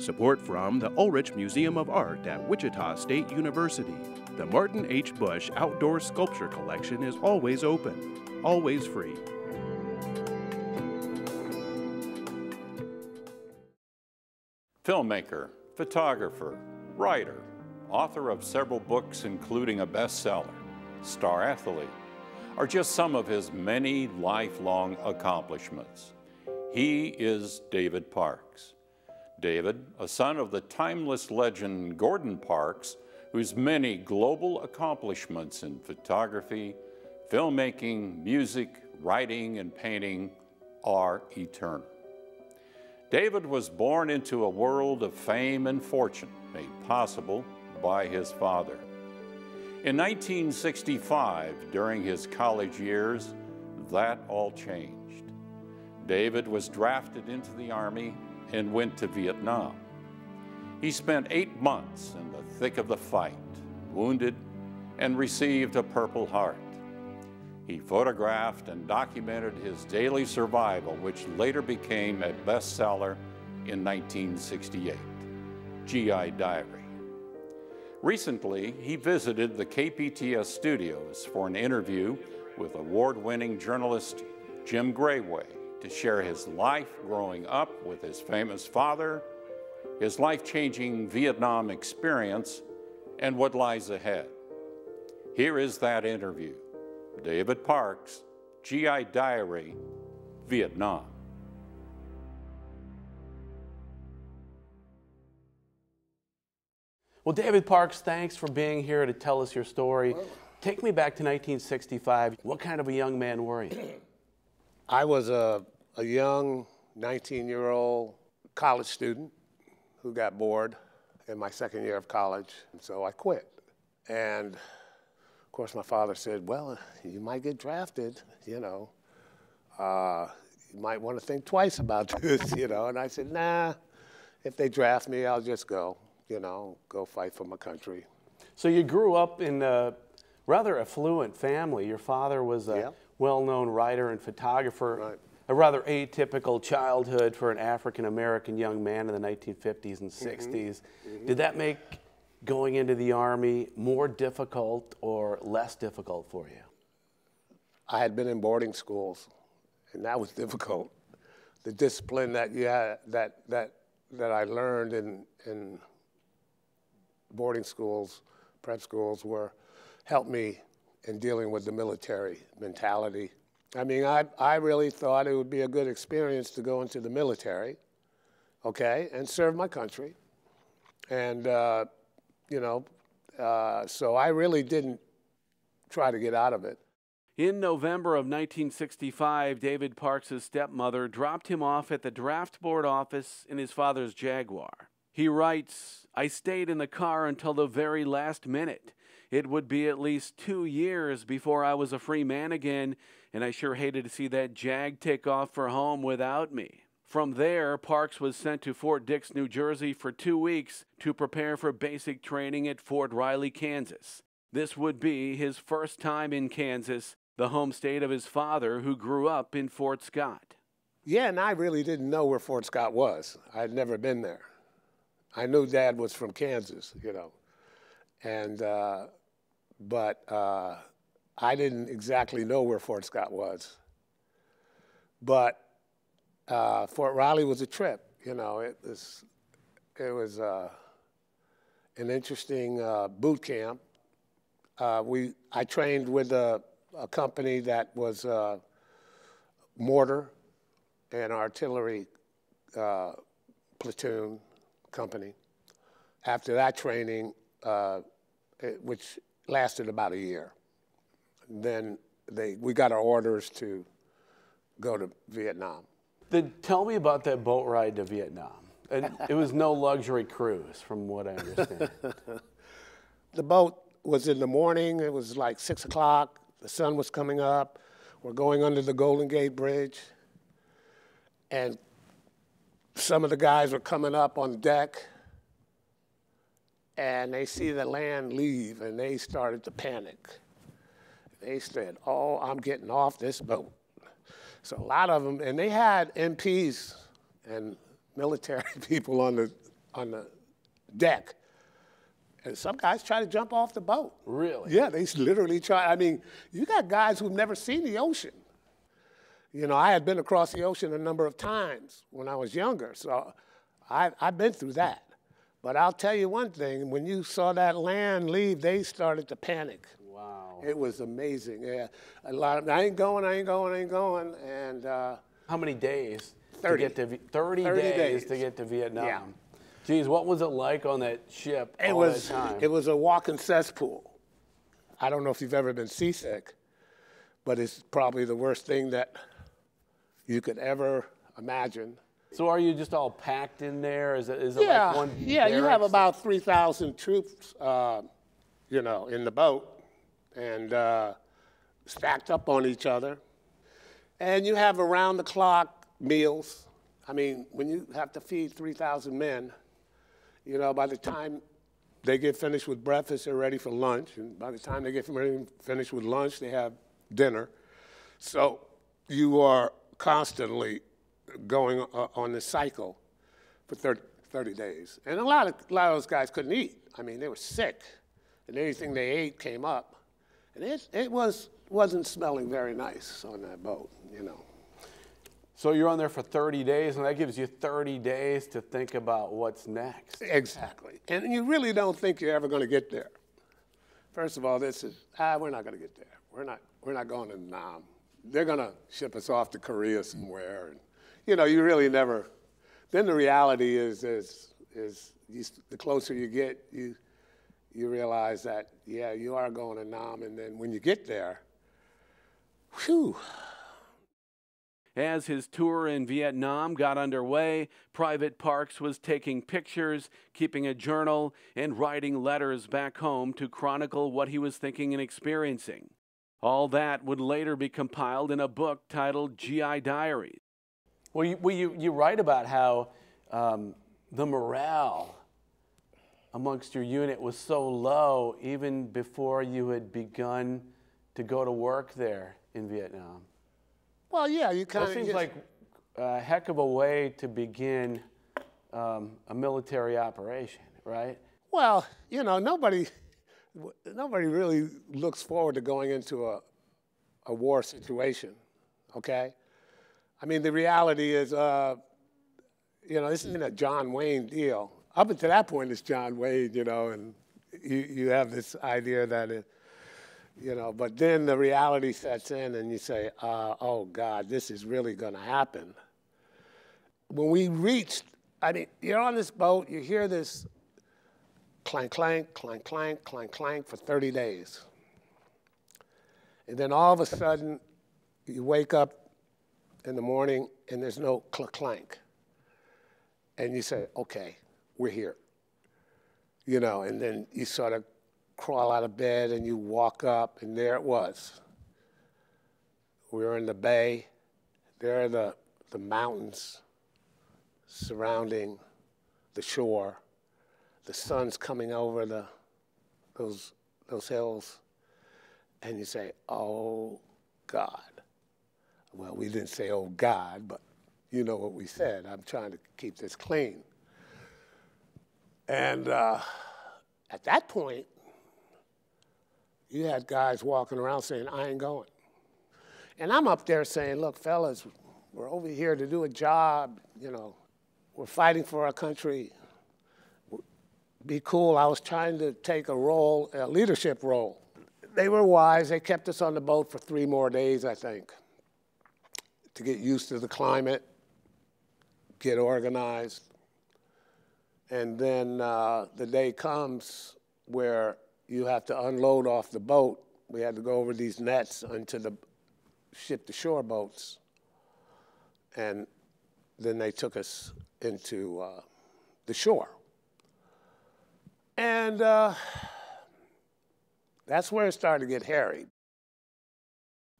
Support from the Ulrich Museum of Art at Wichita State University. The Martin H. Bush Outdoor Sculpture Collection is always open, always free. Filmmaker, photographer, writer, author of several books including a bestseller, star athlete, are just some of his many lifelong accomplishments. He is David Parks. David, a son of the timeless legend Gordon Parks, whose many global accomplishments in photography, filmmaking, music, writing, and painting are eternal. David was born into a world of fame and fortune made possible by his father. In 1965, during his college years, that all changed. David was drafted into the Army and went to Vietnam. He spent 8 months in the thick of the fight, wounded, and received a Purple Heart. He photographed and documented his daily survival, which later became a bestseller in 1968, GI Diary. Recently, he visited the KPTS studios for an interview with award-winning journalist Jim Grayway to share his life growing up with his famous father, his life-changing Vietnam experience, and what lies ahead. Here is that interview. David Parks, GI Diary, Vietnam. Well, David Parks, thanks for being here to tell us your story. Take me back to 1965. What kind of a young man were you? I was a young 19-year-old college student who got bored in my second year of college, and so I quit. And of course, my father said, well, you might get drafted, you know. You might want to think twice about this, you know. And I said, nah, if they draft me, I'll just go, you know, go fight for my country. So you grew up in a rather affluent family. Your father was a well-known writer and photographer. Right. A rather atypical childhood for an African-American young man in the 1950s and 60s. Did that make going into the Army more difficult or less difficult for you? I had been in boarding schools, and that was difficult. The discipline that you had, that I learned in boarding schools, prep schools, helped me in dealing with the military mentality. I mean, I really thought it would be a good experience to go into the military, okay, and serve my country. And you know, so I really didn't try to get out of it. In November of 1965, David Parks' stepmother dropped him off at the draft board office in his father's Jaguar. He writes, I stayed in the car until the very last minute. It would be at least 2 years before I was a free man again, and I sure hated to see that Jag take off for home without me. From there, Parks was sent to Fort Dix, New Jersey for 2 weeks to prepare for basic training at Fort Riley, Kansas. This would be his first time in Kansas, the home state of his father, who grew up in Fort Scott. Yeah, and I really didn't know where Fort Scott was. I'd never been there. I knew Dad was from Kansas, you know, and but I didn't exactly know where Fort Scott was. But Fort Riley was a trip, you know. It was an interesting boot camp. I trained with a company that was mortar and artillery platoon company. After that training, which lasted about a year, then we got our orders to go to Vietnam. Then tell me about that boat ride to Vietnam. And it was no luxury cruise, from what I understand. The boat was in the morning. It was like 6 o'clock. The sun was coming up. We're going under the Golden Gate Bridge. And some of the guys were coming up on deck, and they see the land leave, and they started to panic. They said, oh, I'm getting off this boat. So a lot of them, and they had MPs and military people on the deck. And some guys try to jump off the boat. Really? Yeah, they literally try. I mean, you got guys who've never seen the ocean. You know, I had been across the ocean a number of times when I was younger, so I've been through that. But I'll tell you one thing, when you saw that land leave, they started to panic. Wow. It was amazing, yeah. A lot of, I ain't going, and how many days 30. to get to 30 days to get to Vietnam? Yeah. Geez, what was it like on that ship all that time? It was a walking cesspool. I don't know if you've ever been seasick, but it's probably the worst thing that you could ever imagine. So are you just all packed in there? Is it Yeah, like one yeah. You have barracks? about 3,000 troops, you know, in the boat, and stacked up on each other. And you have around-the-clock meals. I mean, when you have to feed 3,000 men, you know, by the time they get finished with breakfast, they're ready for lunch. And by the time they get finished with lunch, they have dinner. So you are constantly going on this cycle for 30 days. And a lot of those guys couldn't eat. I mean, they were sick, and anything they ate came up. And it wasn't smelling very nice on that boat, you know. So you're on there for 30 days, and that gives you 30 days to think about what's next. Exactly. And you really don't think you're ever going to get there. First of all, this is, we're not going to get there. We're not going to Nam. They're going to ship us off to Korea somewhere. And, you know, you really never, then the reality is the closer you get, you realize that, yeah, you are going to Nam. And then when you get there, whew. As his tour in Vietnam got underway, Private Parks was taking pictures, keeping a journal, and writing letters back home to chronicle what he was thinking and experiencing. All that would later be compiled in a book titled GI Diaries. Well, you write about how the morale amongst your unit was so low even before you had begun to go to work there in Vietnam. Well, yeah, you kind of. That seems like a heck of a way to begin a military operation, right? Well, you know, nobody really looks forward to going into a war situation, okay? I mean, the reality is, you know, this isn't a John Wayne deal. Up until that point, it's John Wayne, you know, and you have this idea that it, you know, but then the reality sets in and you say, oh, God, this is really going to happen. When we reached, I mean, you're on this boat, you hear this clank, clank, clank, clank, clank, clank for 30 days. And then all of a sudden, you wake up in the morning and there's no clank. And you say, okay, we're here. You know, and then you sort of crawl out of bed and you walk up, and there it was. We were in the bay. There are the mountains surrounding the shore. The sun's coming over those hills, and you say, "Oh, God." Well, we didn't say, "Oh, God," but you know what we said. I'm trying to keep this clean. And at that point, you had guys walking around saying, "I ain't going." And I'm up there saying, "Look, fellas, we're over here to do a job. You know, we're fighting for our country. Be cool." I was trying to take a role, a leadership role. They were wise. They kept us on the boat for 3 more days, I think, to get used to the climate, get organized. And then the day comes where you have to unload off the boat. We had to go over these nets onto the ship-to-shore boats. And then they took us into the shore. And that's where it started to get hairy.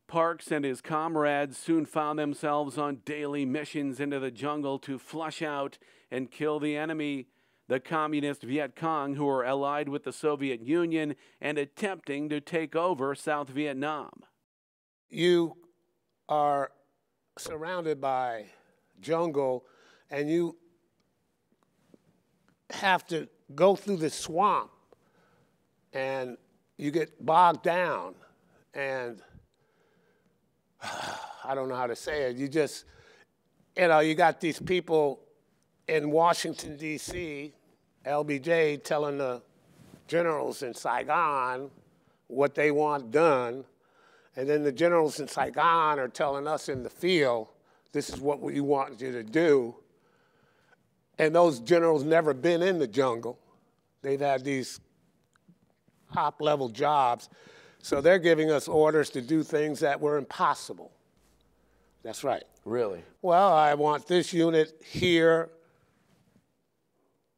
Parks and his comrades soon found themselves on daily missions into the jungle to flush out and kill the enemy, the communist Viet Cong, who were allied with the Soviet Union and attempting to take over South Vietnam. You are surrounded by jungle, and have to go through the swamp, and you get bogged down, and I don't know how to say it. You just, you got these people in Washington, D.C., LBJ telling the generals in Saigon what they want done, and then the generals in Saigon are telling us in the field, this is what we want you to do. And those generals never been in the jungle. They've had these top-level jobs. So they're giving us orders to do things that were impossible. That's right. Really? Well, I want this unit here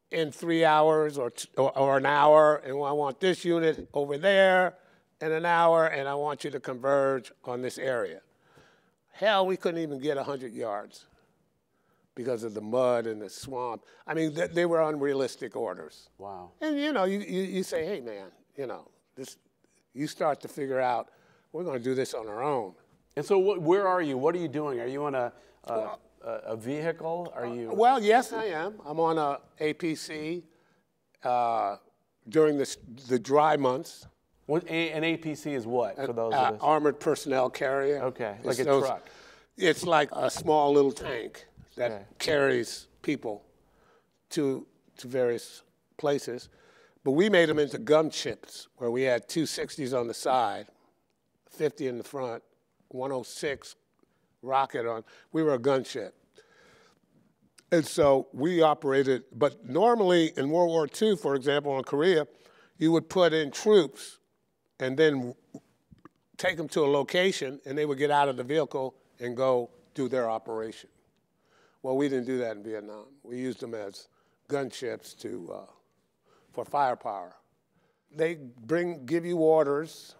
in 3 hours or an hour, and I want this unit over there in an hour, and I want you to converge on this area. Hell, we couldn't even get 100 yards because of the mud and the swamp. I mean, they were unrealistic orders. Wow. And, you say, hey, man, you start to figure out, we're going to do this on our own. And so where are you? What are you doing? Are you on a vehicle? Are you? Well, yes, I am. I'm on a APC during the dry months. An APC is what, for those of us? Armored personnel carrier. Okay, like a truck. It's like a small little tank that carries people to various places. But we made them into gunships, where we had 260s on the side, 50 in the front, 106 rocket on. We were a gunship. And so we operated, but normally in World War II, for example, in Korea, you would put in troops and then take them to a location, and they would get out of the vehicle and go do their operation. Well, we didn't do that in Vietnam. We used them as gunships for firepower. They give you orders.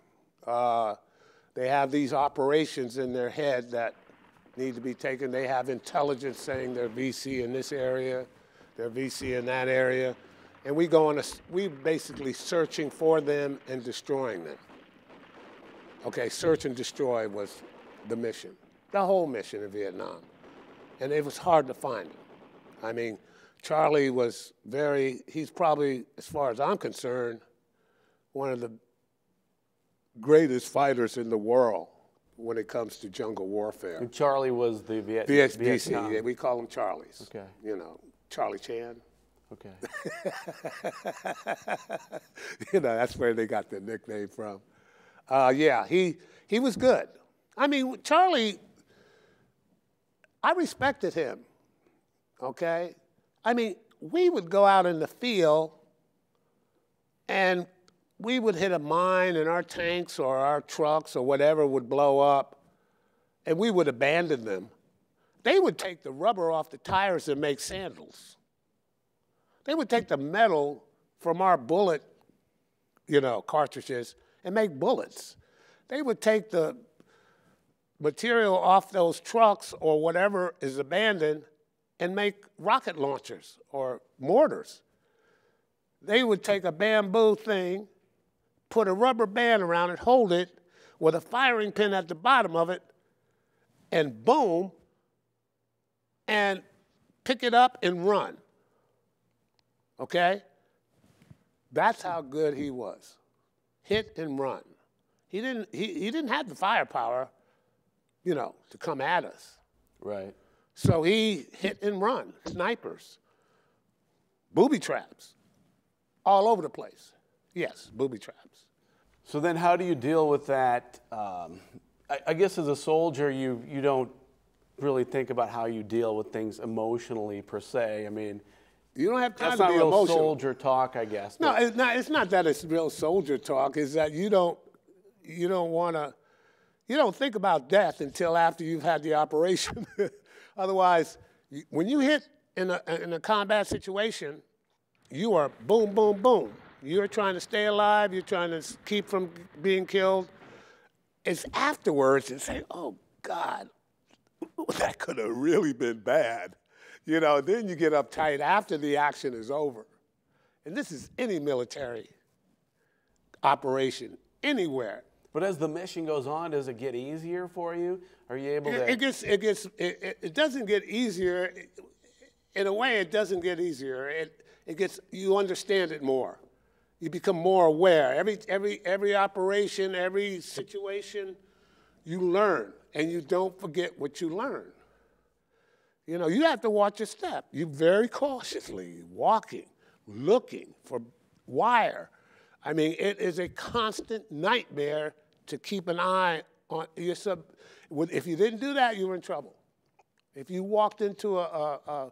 They have these operations in their head that need to be taken. They have intelligence saying they're VC in this area, they're VC in that area. And we basically searching for them and destroying them. Okay, search and destroy was the mission, the whole mission in Vietnam. And it was hard to find him. I mean, Charlie was he's probably, as far as I'm concerned, one of the greatest fighters in the world when it comes to jungle warfare. And Charlie was the Vietnam. Yeah, we call them Charlies. Okay. Charlie Chan. Okay. That's where they got the nickname from. Yeah, he was good. I mean, Charlie, I respected him, okay? I mean, we would go out in the field and we would hit a mine and our tanks or our trucks or whatever would blow up and we would abandon them. They would take the rubber off the tires and make sandals. They would take the metal from our bullet, cartridges and make bullets. They would take the material off those trucks or whatever is abandoned and make rocket launchers or mortars. They would take a bamboo thing, put a rubber band around it, hold it with a firing pin at the bottom of it, and boom, and pick it up and run. Okay? That's how good he was. Hit and run. He didn't have the firepower, to come at us. Right. So he hit and run, snipers, booby traps, all over the place. Yes, booby traps. So then how do you deal with that? I guess as a soldier, you don't really think about how you deal with things emotionally per se. I mean, you don't have time that's to not be real emotional. Soldier talk, I guess. No, it's not that it's real soldier talk. It's that you don't think about death until after you've had the operation. Otherwise, when you hit in a combat situation, you are boom, boom, boom. You're trying to stay alive. You're trying to keep from being killed. It's afterwards and say, oh, God, that could have really been bad. Then you get uptight after the action is over. And this is any military operation, anywhere. But as the mission goes on, does it get easier for you? Are you able to? It doesn't get easier. in a way, it doesn't get easier. It gets, you understand it more. You become more aware. Every operation, every situation, you learn, and you don't forget what you learn. You know, you have to watch your step. You very cautiously walking, looking for wire. I mean, it is a constant nightmare to keep an eye on your If you didn't do that, you were in trouble. If you walked into a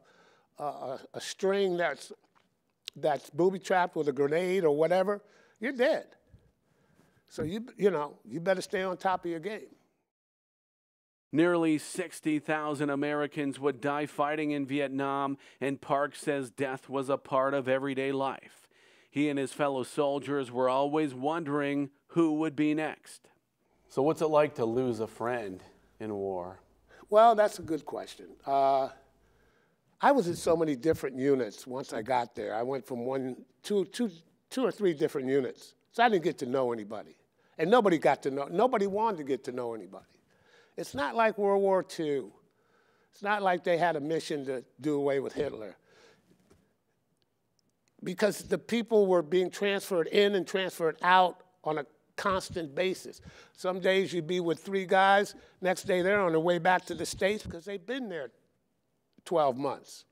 string that's booby-trapped with a grenade or whatever, you're dead. So you better stay on top of your game. Nearly 60,000 Americans would die fighting in Vietnam, and Parks says death was a part of everyday life. He and his fellow soldiers were always wondering who would be next. So what's it like to lose a friend in war? Well, that's a good question. I was in so many different units once I got there. I went from two or three different units. So I didn't get to know anybody. And nobody wanted to get to know anybody. It's not like World War II. It's not like they had a mission to do away with Hitler. Because the people were being transferred in and transferred out on a constant basis. Some days you'd be with 3 guys, next day they're on their way back to the States because they've been there 12 months.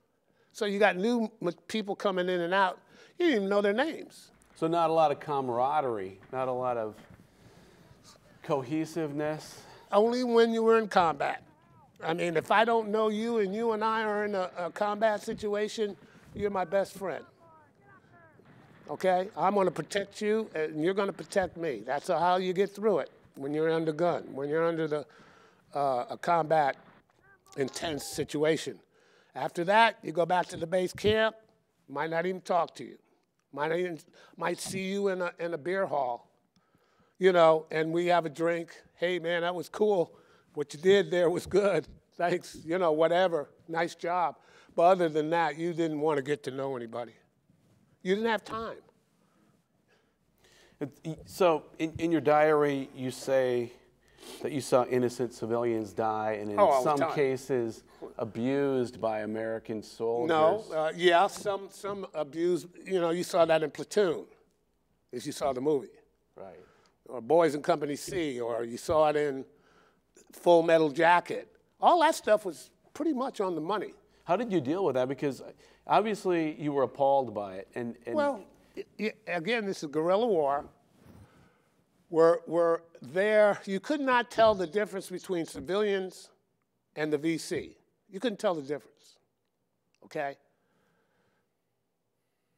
So you got new people coming in and out, you didn't even know their names. So not a lot of camaraderie, not a lot of cohesiveness? Only when you were in combat. I mean, if I don't know you and you and I are in a combat situation, you're my best friend. Okay? I'm going to protect you, and you're going to protect me. That's how you get through it when you're under gun, when you're under a combat intense situation. After that, you go back to the base camp, might not even talk to you. Might see you in a beer hall, you know, and we have a drink. Hey, man, that was cool. What you did there was good. Thanks, you know, whatever. Nice job. But other than that, you didn't want to get to know anybody. You didn't have time. So in your diary, you say that you saw innocent civilians die, and in some cases abused by American soldiers. No, yeah, some abuse. You know, you saw that in Platoon, as you saw the movie. Right. Or Boys in Company C, or you saw it in Full Metal Jacket. All that stuff was pretty much on the money. How did you deal with that? Because obviously you were appalled by it. And well, again, this is guerrilla war. We're there. You could not tell the difference between civilians and the VC. You couldn't tell the difference, okay?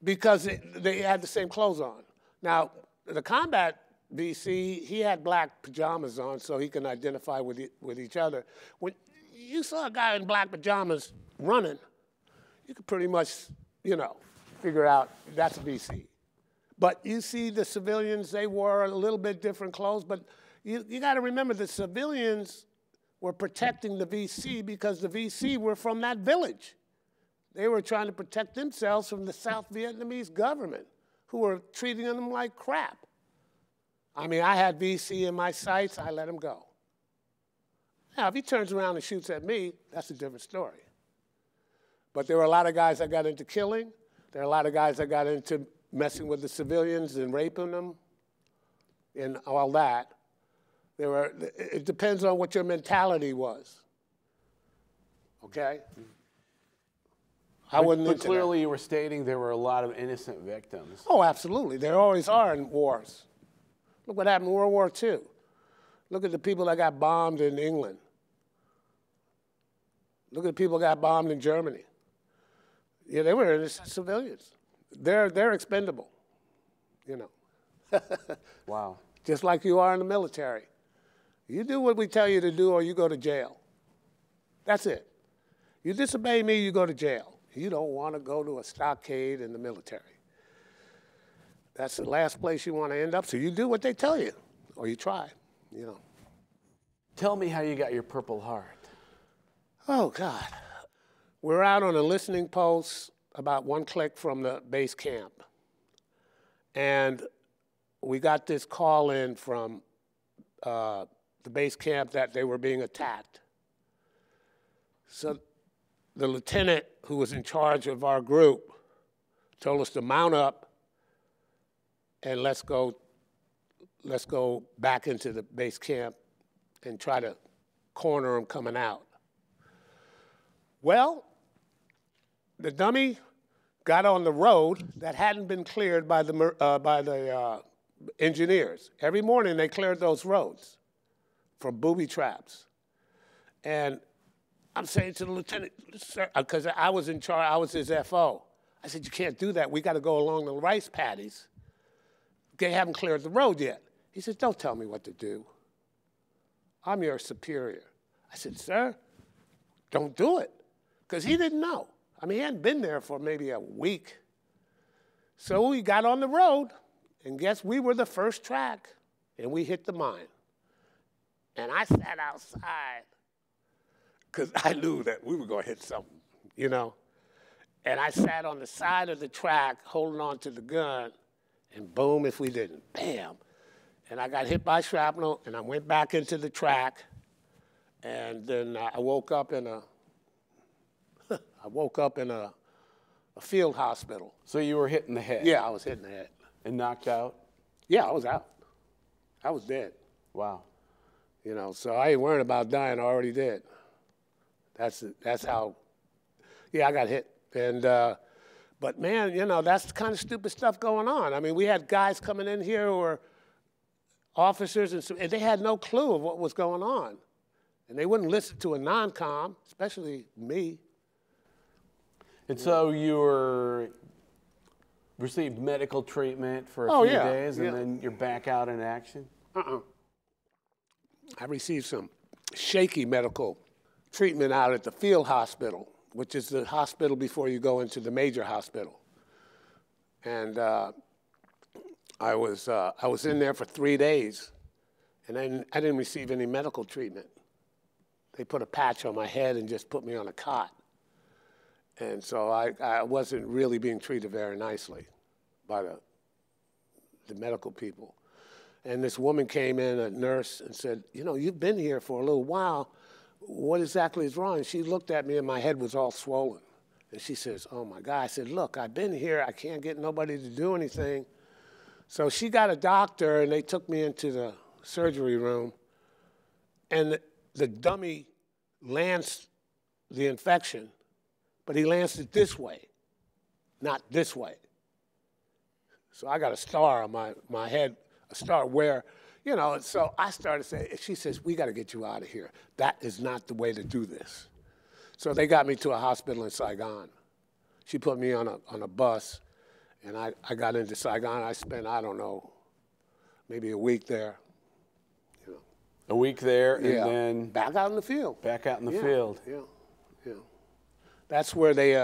Because they had the same clothes on. Now, the combat VC, he had black pajamas on so he can identify with each other. When you saw a guy in black pajamas running, you could pretty much, you know, figure out that's a VC. But you see the civilians, they wore a little bit different clothes, but you got to remember the civilians were protecting the VC because the VC were from that village. They were trying to protect themselves from the South Vietnamese government, who were treating them like crap. I mean, I had VC in my sights, I let him go. Now, if he turns around and shoots at me, that's a different story. But there were a lot of guys that got into killing. There are a lot of guys that got into messing with the civilians and raping them and all that. It depends on what your mentality was, okay? I wasn't into that. But clearly you were stating there were a lot of innocent victims. Oh, absolutely. There always are in wars. Look what happened in World War II. Look at the people that got bombed in England. Look at the people that got bombed in Germany. Yeah, they were innocent civilians. They're expendable, you know. Wow. Just like you are in the military. You do what we tell you to do or you go to jail. That's it. You disobey me, you go to jail. You don't want to go to a stockade in the military. That's the last place you want to end up, so you do what they tell you, or you try, you know. Tell me how you got your Purple Heart. Oh, God. We're out on a listening post about 1 click from the base camp. And we got this call in from the base camp that they were being attacked. So the lieutenant who was in charge of our group told us to mount up and let's go back into the base camp and try to corner them coming out. Well, the dummy got on the road that hadn't been cleared by the engineers. Every morning they cleared those roads for booby traps. And I'm saying to the lieutenant, sir, because I was in charge, I was his FO. I said, you can't do that. We got to go along the rice paddies. They haven't cleared the road yet. He said, don't tell me what to do. I'm your superior. I said, sir, don't do it. Because he didn't know. I mean, he hadn't been there for maybe a week. So we got on the road, and guess we were the first track, and we hit the mine. And I sat outside because I knew that we were going to hit something, you know. And I sat on the side of the track holding on to the gun, and boom, if we didn't, bam. And I got hit by shrapnel, and I went back into the track, and then I woke up in a field hospital. So you were hit in the head? Yeah, I was hit in the head. And knocked out? Yeah, I was out. I was dead. Wow. You know, so I ain't worrying about dying. I already did. That's how. Yeah, I got hit, and but man, you know, that's the kind of stupid stuff going on. I mean, we had guys coming in here who were officers, and they had no clue of what was going on, and they wouldn't listen to a non-com, especially me. And so you received medical treatment for a few days, and then you're back out in action? I received some shaky medical treatment out at the field hospital, which is the hospital before you go into the major hospital. And I was in there for 3 days, and I didn't receive any medical treatment. They put a patch on my head and just put me on a cot. And so I wasn't really being treated very nicely by the medical people. And this woman came in, a nurse, and said, you know, you've been here for a little while. What exactly is wrong? And she looked at me, and my head was all swollen. And she says, oh, my God. I said, look, I've been here. I can't get nobody to do anything. So she got a doctor, and they took me into the surgery room. And the dummy lanced the infection, but he lanced it this way, not this way. So I got a star on my head, a star where, you know, so I started saying, she says, we got to get you out of here. That is not the way to do this. So they got me to a hospital in Saigon. She put me on a bus, and I got into Saigon. I spent, I don't know, maybe a week there. You know. A week there, and then back out in the field. Back out in the field. Yeah, yeah. That's where they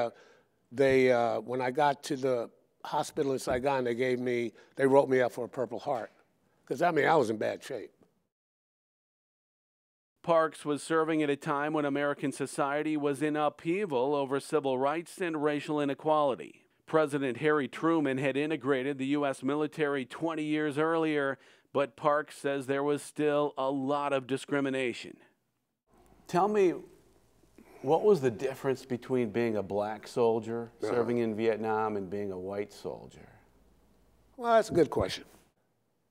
when I got to the hospital in Saigon, they wrote me up for a Purple Heart. Because, I mean, I was in bad shape. Parks was serving at a time when American society was in upheaval over civil rights and racial inequality. President Harry Truman had integrated the U.S. military 20 years earlier, but Parks says there was still a lot of discrimination. Tell me, what was the difference between being a black soldier serving in Vietnam and being a white soldier? Well, that's a good question.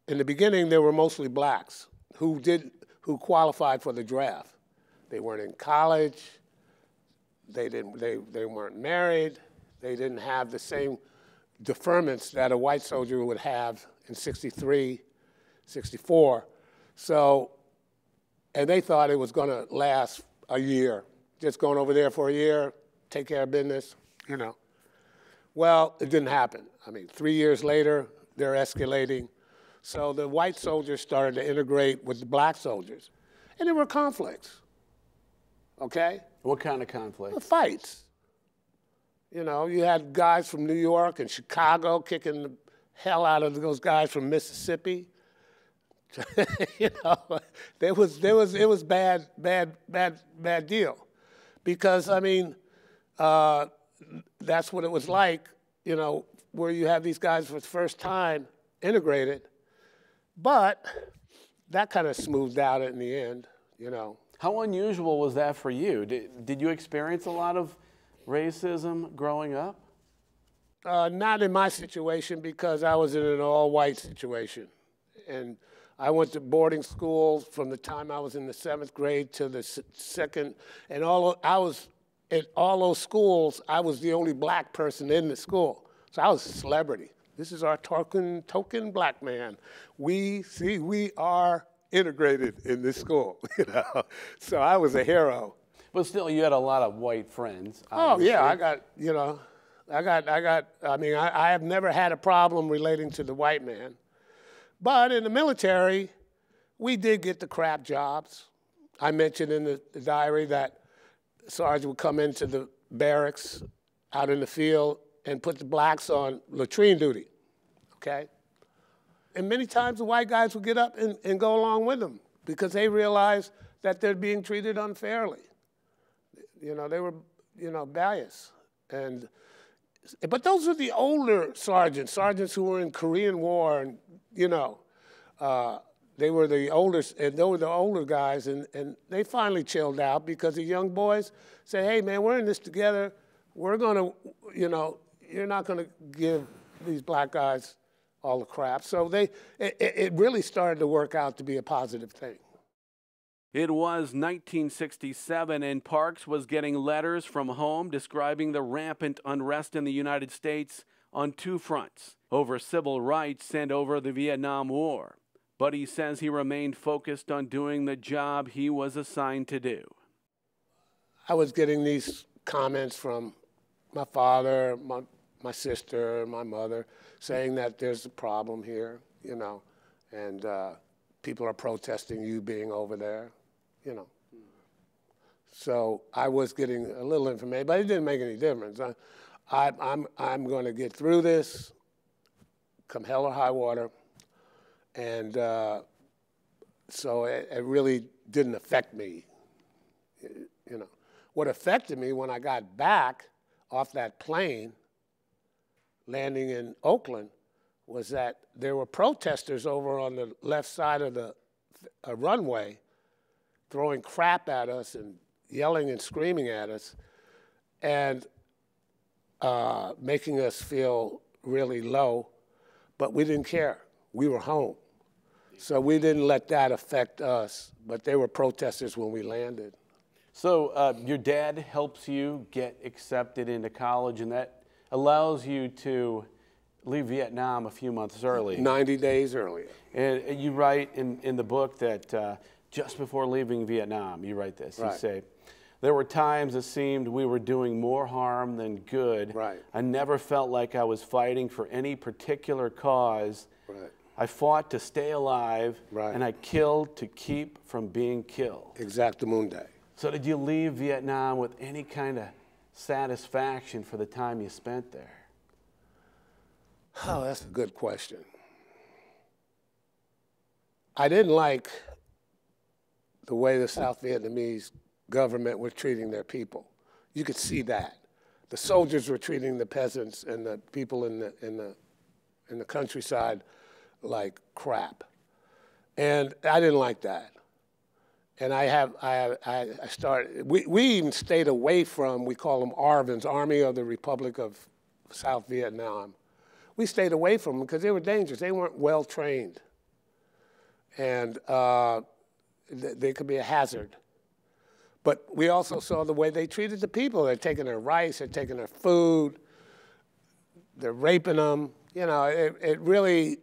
In the beginning, there were mostly blacks who qualified for the draft. They weren't in college. They weren't married. They didn't have the same deferments that a white soldier would have in 63, 64. So, and they thought it was going to last a year. Just going over there for a year, take care of business, you know. Well, it didn't happen. I mean, 3 years later, they're escalating. So the white soldiers started to integrate with the black soldiers. And there were conflicts, okay? What kind of conflicts? Fights. You know, you had guys from New York and Chicago kicking the hell out of those guys from Mississippi. You know, it was bad deal. Because, I mean, that's what it was like, you know, where you have these guys for the first time integrated. But that kind of smoothed out in the end, you know. How unusual was that for you? Did you experience a lot of racism growing up? Not in my situation, because I was in an all-white situation. And I went to boarding school from the time I was in the 7th grade to the second, and I was at all those schools, I was the only black person in the school. So I was a celebrity. This is our token black man. We are integrated in this school, you know. So I was a hero. But still, you had a lot of white friends. Obviously. Oh yeah, I got, you know, I mean, I have never had a problem relating to the white man. But in the military, we did get the crap jobs. I mentioned in the diary that sergeant would come into the barracks out in the field and put the blacks on latrine duty, okay? And many times the white guys would get up and go along with them because they realized that they're being treated unfairly. You know, they were, you know, biased. But those were the older sergeants who were in Korean War, and, you know, they were the older, and they were the older guys, and they finally chilled out because the young boys said, hey, man, we're in this together. We're going to, you know, you're not going to give these black guys all the crap. So it really started to work out to be a positive thing. It was 1967, and Parks was getting letters from home describing the rampant unrest in the United States on two fronts, over civil rights and over the Vietnam War. But he says he remained focused on doing the job he was assigned to do. I was getting these comments from my father, my sister, my mother, saying that there's a problem here, you know, and people are protesting you being over there, you know. So I was getting a little information, but it didn't make any difference. I'm going to get through this, come hell or high water, and so it really didn't affect me, you know. What affected me when I got back off that plane, landing in Oakland, was that there were protesters over on the left side of the runway throwing crap at us and yelling and screaming at us and making us feel really low, but we didn't care. We were home. So we didn't let that affect us, but they were protesters when we landed. So your dad helps you get accepted into college, and that allows you to leave Vietnam a few months early. 90 days earlier. And you write in the book that just before leaving Vietnam, you write this. Right. You say, there were times it seemed we were doing more harm than good. Right. I never felt like I was fighting for any particular cause. Right. I fought to stay alive, right, and I killed to keep from being killed. Exactamundi. So did you leave Vietnam with any kind of satisfaction for the time you spent there? Oh, that's a good question. I didn't like the way the South Vietnamese government were treating their people. You could see that. The soldiers were treating the peasants and the people in the countryside like crap. And I didn't like that. And we even stayed away from, we call them ARVNs, Army of the Republic of South Vietnam. We stayed away from them because they were dangerous. They weren't well trained. And they could be a hazard. But we also saw the way they treated the people. They're taking their rice, they're taking their food, they're raping them. You know, it really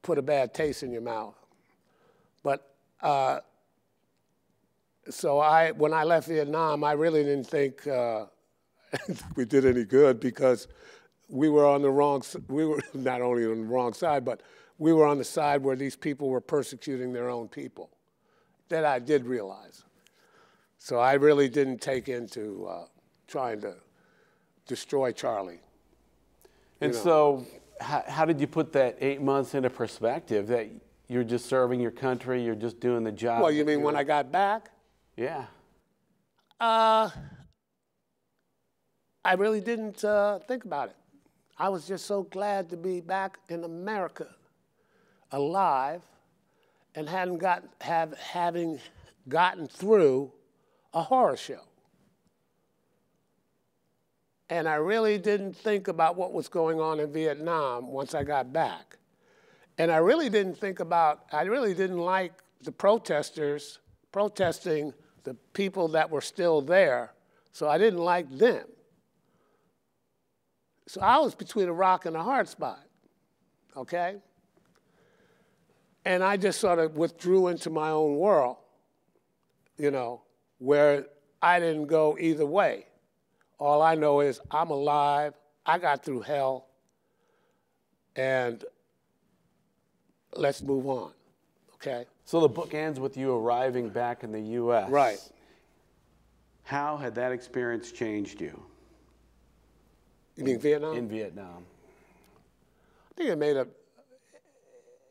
put a bad taste in your mouth. But so when I left Vietnam, I really didn't think we did any good because we were on the wrong, we were not only on the wrong side, but we were on the side where these people were persecuting their own people. That I did realize. So I really didn't take into trying to destroy Charlie. And so how did you put that 8 months into perspective, that you're just serving your country, you're just doing the job? Well, you mean when I got back? Yeah. I really didn't think about it. I was just so glad to be back in America, alive, and having gotten through a horror show. And I really didn't think about what was going on in Vietnam once I got back. And I really didn't like the protesters protesting the people that were still there, so I didn't like them. So I was between a rock and a hard spot, okay? And I just sort of withdrew into my own world, you know, where I didn't go either way. All I know is I'm alive, I got through hell, and let's move on, okay? So the book ends with you arriving back in the U.S. Right. How had that experience changed you? You mean Vietnam? In Vietnam. I think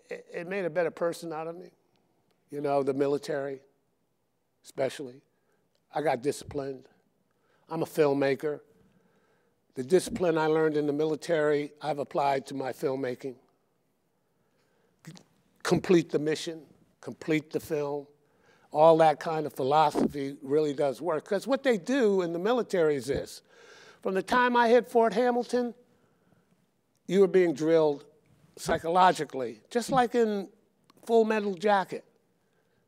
it made a better person out of me. You know, the military, especially. I got disciplined. I'm a filmmaker. The discipline I learned in the military, I've applied to my filmmaking. Complete the mission, complete the film. All that kind of philosophy really does work. Because what they do in the military is this. From the time I hit Fort Hamilton, you were being drilled psychologically, just like in Full Metal Jacket.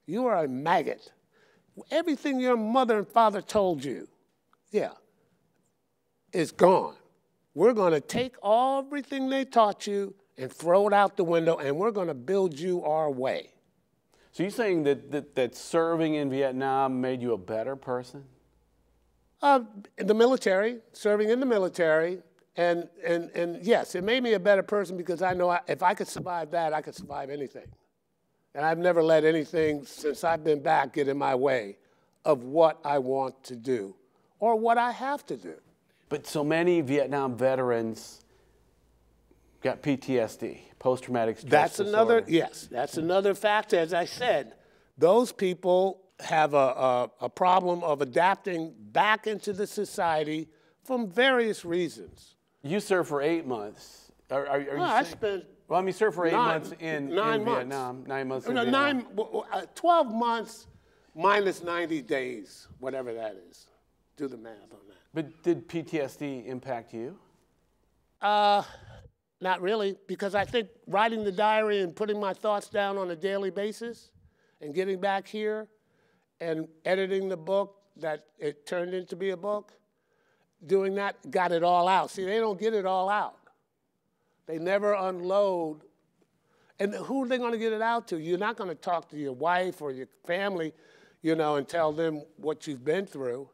You are a maggot. Everything your mother and father told you, yeah, is gone. We're going to take everything they taught you and throw it out the window, and we're going to build you our way. So you're saying that serving in Vietnam made you a better person? In the military, serving in the military, and yes, it made me a better person because I know if I could survive that, I could survive anything. And I've never let anything, since I've been back, get in my way of what I want to do or what I have to do. But so many Vietnam veterans got PTSD, post-traumatic stress disorder. That's another factor. As I said, those people have a problem of adapting back into the society from various reasons. You served for 8 months. Are you I spent. Well, I mean, served for 8 months in 9 months. Vietnam. 9 months in No, Vietnam. 12 months minus 90 days, whatever that is. Do the math on that. But did PTSD impact you? Not really, because I think writing the diary and putting my thoughts down on a daily basis and getting back here and editing the book that it turned into be a book, doing that got it all out. See, they don't get it all out. They never unload. And who are they going to get it out to? You're not going to talk to your wife or your family, you know, and tell them what you've been through.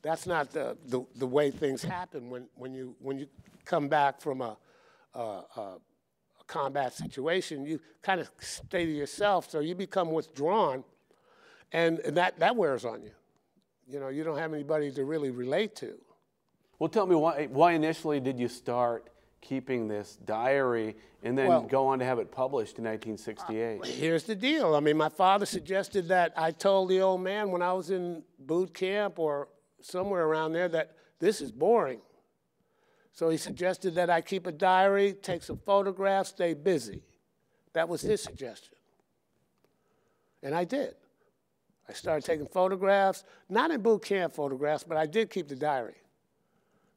That's not the way things happen when you come back from a combat situation. You kind of stay to yourself, so you become withdrawn, and that wears on you. You know, you don't have anybody to really relate to. Well, tell me, why initially did you start keeping this diary and then go on to have it published in 1968? Here's the deal. I mean, my father suggested that I told the old man when I was in boot camp or somewhere around there that this is boring. So he suggested that I keep a diary, take some photographs, stay busy. That was his suggestion. And I did. I started taking photographs, not in boot camp photographs, but I did keep the diary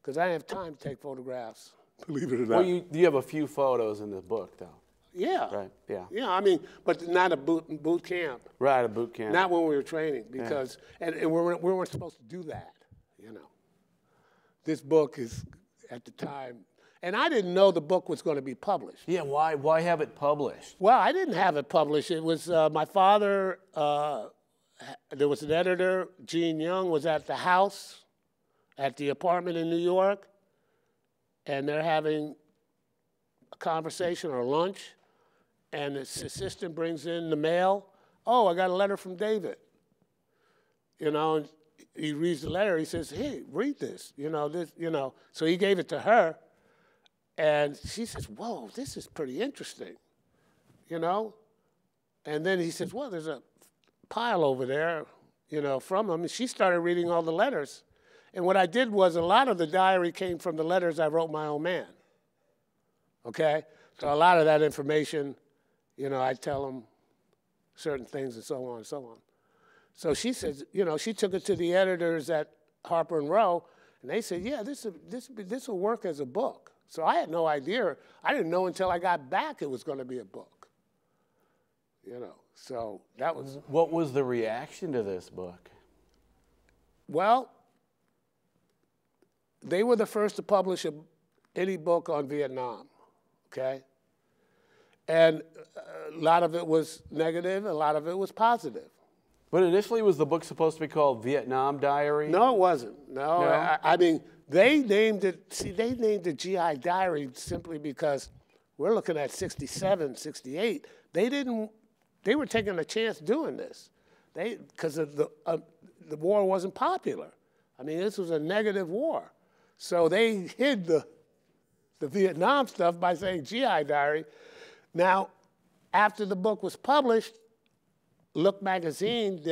because I didn't have time to take photographs, believe it or not. Well, you have a few photos in the book, though. Yeah. Right, yeah. Yeah, I mean, but not a boot camp. Right, a boot camp. Not when we were training, because, and we weren't supposed to do that, you know. This book is, at the time, and I didn't know the book was going to be published. Yeah, why have it published? Well, I didn't have it published. It was my father, there was an editor, Gene Young, was at the house, at the apartment in New York, and they're having a conversation or lunch, and his assistant brings in the mail. Oh, I got a letter from David. You know, and he reads the letter. He says, hey, read this. You know, this. You know. So he gave it to her, and she says, whoa, this is pretty interesting. You know. And then he says, well, there's a pile over there, you know, from him. And she started reading all the letters. And what I did was a lot of the diary came from the letters I wrote my own man. Okay? So a lot of that information, you know, I tell him certain things and so on and so on. So she says, you know, she took it to the editors at Harper and Row, And they said, yeah, this will work as a book. So I had no idea. I didn't know until I got back it was going to be a book. You know, so that was... What was the reaction to this book? Well, they were the first to publish any book on Vietnam, okay? And a lot of it was negative, a lot of it was positive. But initially, was the book supposed to be called Vietnam Diary? No, it wasn't. No? I mean, they named it, see, they named it GI Diary simply because we're looking at 67, 68. They were taking a chance doing this. Because the war wasn't popular. I mean, this was a negative war. So they hid the Vietnam stuff by saying GI Diary. Now, after the book was published, Look magazine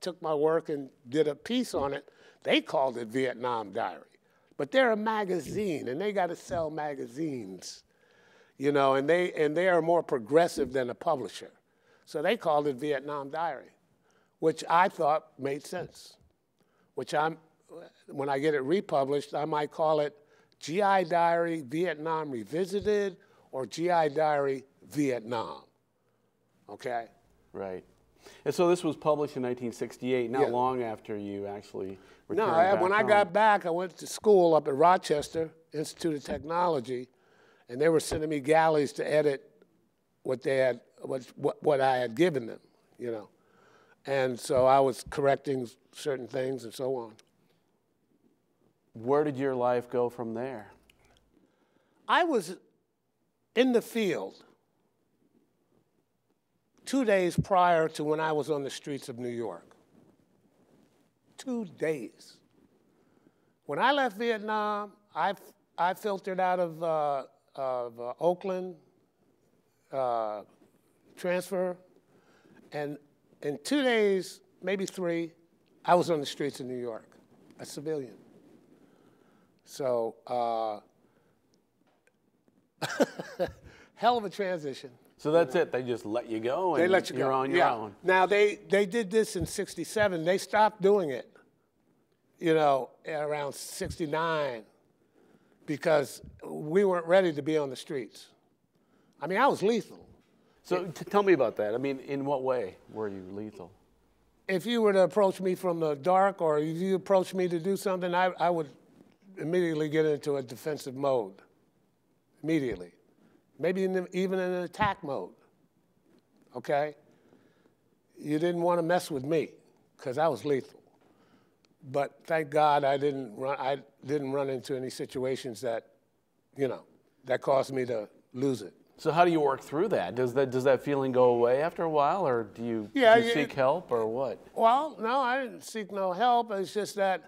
took my work and did a piece on it. They called it Vietnam Diary. But they're a magazine, and they got to sell magazines, you know, and they are more progressive than a publisher. So they called it Vietnam Diary, which I thought made sense, which when I get it republished, I might call it GI Diary Vietnam Revisited or GI Diary Vietnam, okay? Right. And so this was published in 1968, not long after you actually returned back when I got back, I went to school up at Rochester, Institute of Technology, and they were sending me galleys to edit what I had given them, you know. And so I was correcting certain things and so on. Where did your life go from there? I was in the field 2 days prior to when I was on the streets of New York. 2 days. When I left Vietnam, I filtered out of Oakland, transfer, and in 2 days, maybe 3, I was on the streets of New York, a civilian. So, hell of a transition. So that's it. They just let you go, and they let you you're go. on your own. Now they did this in '67. They stopped doing it, you know, around '69, because we weren't ready to be on the streets. I mean, I was lethal. So tell me about that. I mean, in what way were you lethal? If you were to approach me from the dark, or if you approached me to do something, I would immediately get into a defensive mode. Immediately. Maybe even in an attack mode, okay? You didn't want to mess with me, because I was lethal. But thank God I didn't run into any situations that, you know, that caused me to lose it. So how do you work through that? Does that feeling go away after a while, or do you seek help, or what? Well, no, I didn't seek no help. It's just that,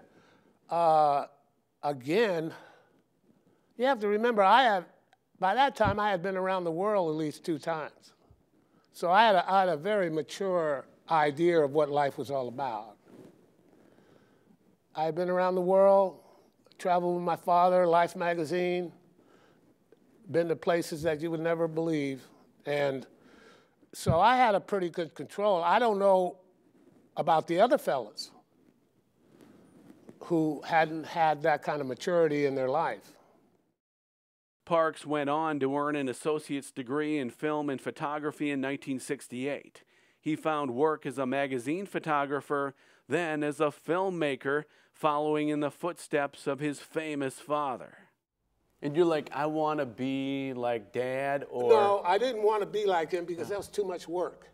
again, you have to remember, by that time, I had been around the world at least 2 times. So I had a very mature idea of what life was all about. I had been around the world, traveled with my father, Life magazine, been to places that you would never believe. And so I had a pretty good control. I don't know about the other fellas who hadn't had that kind of maturity in their life. Parks went on to earn an associate's degree in film and photography in 1968. He found work as a magazine photographer, then as a filmmaker, following in the footsteps of his famous father. And you're like, I want to be like Dad, or? No, I didn't want to be like him because that was too much work,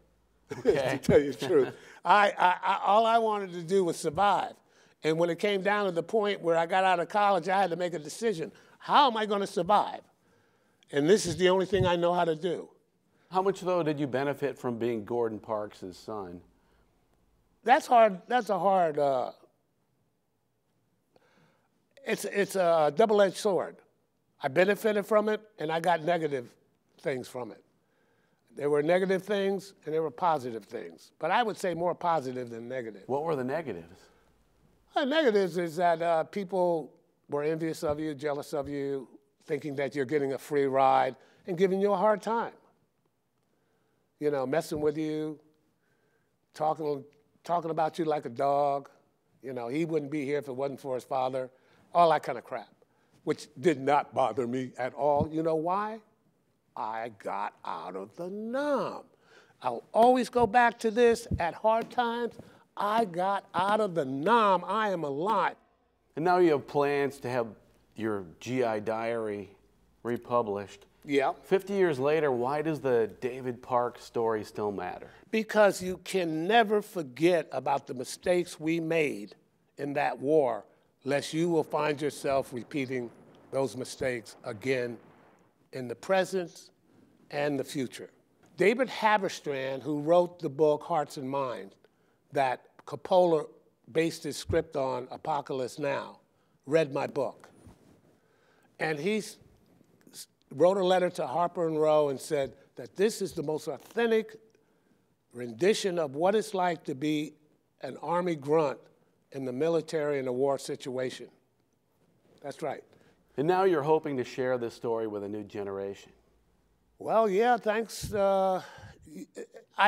okay. to tell you the truth. All I wanted to do was survive. And when it came down to the point where I got out of college, I had to make a decision. How am I going to survive? And this is the only thing I know how to do. How much, though, did you benefit from being Gordon Parks' son? That's hard. That's a hard. It's a double-edged sword. I benefited from it, and I got negative things from it. There were negative things, and there were positive things. But I would say more positive than negative. What were the negatives? The negatives is that people were envious of you, jealous of you, thinking that you're getting a free ride, and giving you a hard time. You know, messing with you, talking about you like a dog. You know, he wouldn't be here if it wasn't for his father. all that kind of crap, which did not bother me at all. You know why? I got out of the numb. I'll always go back to this. At hard times, I got out of the numb. I am alive. And now you have plans to have your GI diary republished. Yeah. 50 years later, why does the David Parks story still matter? Because you can never forget about the mistakes we made in that war, lest you will find yourself repeating those mistakes again in the present and the future. David Haberstrand, who wrote the book Hearts and Minds, that Coppola based his script on, Apocalypse Now, read my book. And he wrote a letter to Harper and Row and said that this is the most authentic rendition of what it's like to be an Army grunt in the military in a war situation. That's right. And now you're hoping to share this story with a new generation. Well, yeah, thanks. I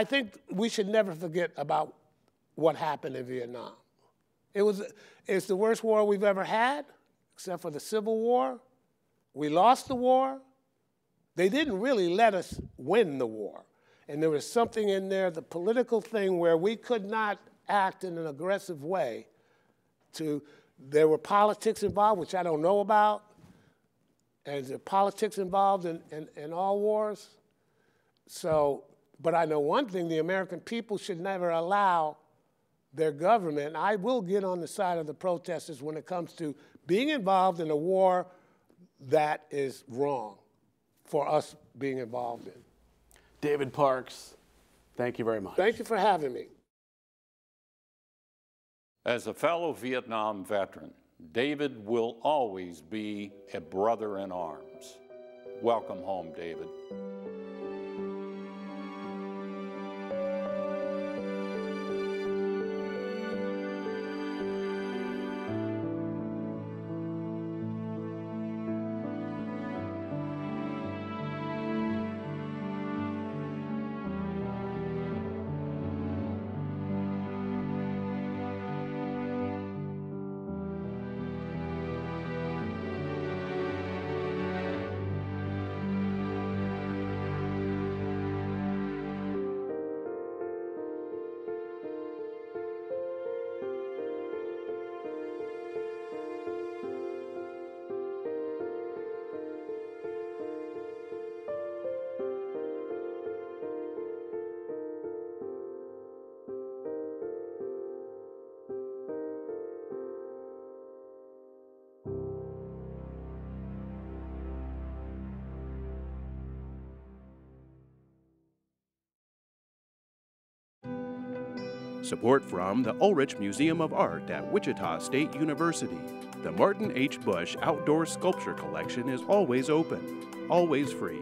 think we should never forget about what happened in Vietnam. It's the worst war we've ever had, except for the Civil War. We lost the war. They didn't really let us win the war. And there was something in there, the political thing, where we could not act in an aggressive way. There were politics involved, which I don't know about. And there politics involved in all wars. So, but I know one thing, the American people should never allow their government, I will get on the side of the protesters when it comes to being involved in a war that is wrong for us being involved in. David Parks, thank you very much. Thank you for having me. As a fellow Vietnam veteran, David will always be a brother in arms. Welcome home, David. Support from the Ulrich Museum of Art at Wichita State University. The Martin H. Bush Outdoor Sculpture Collection is always open, always free.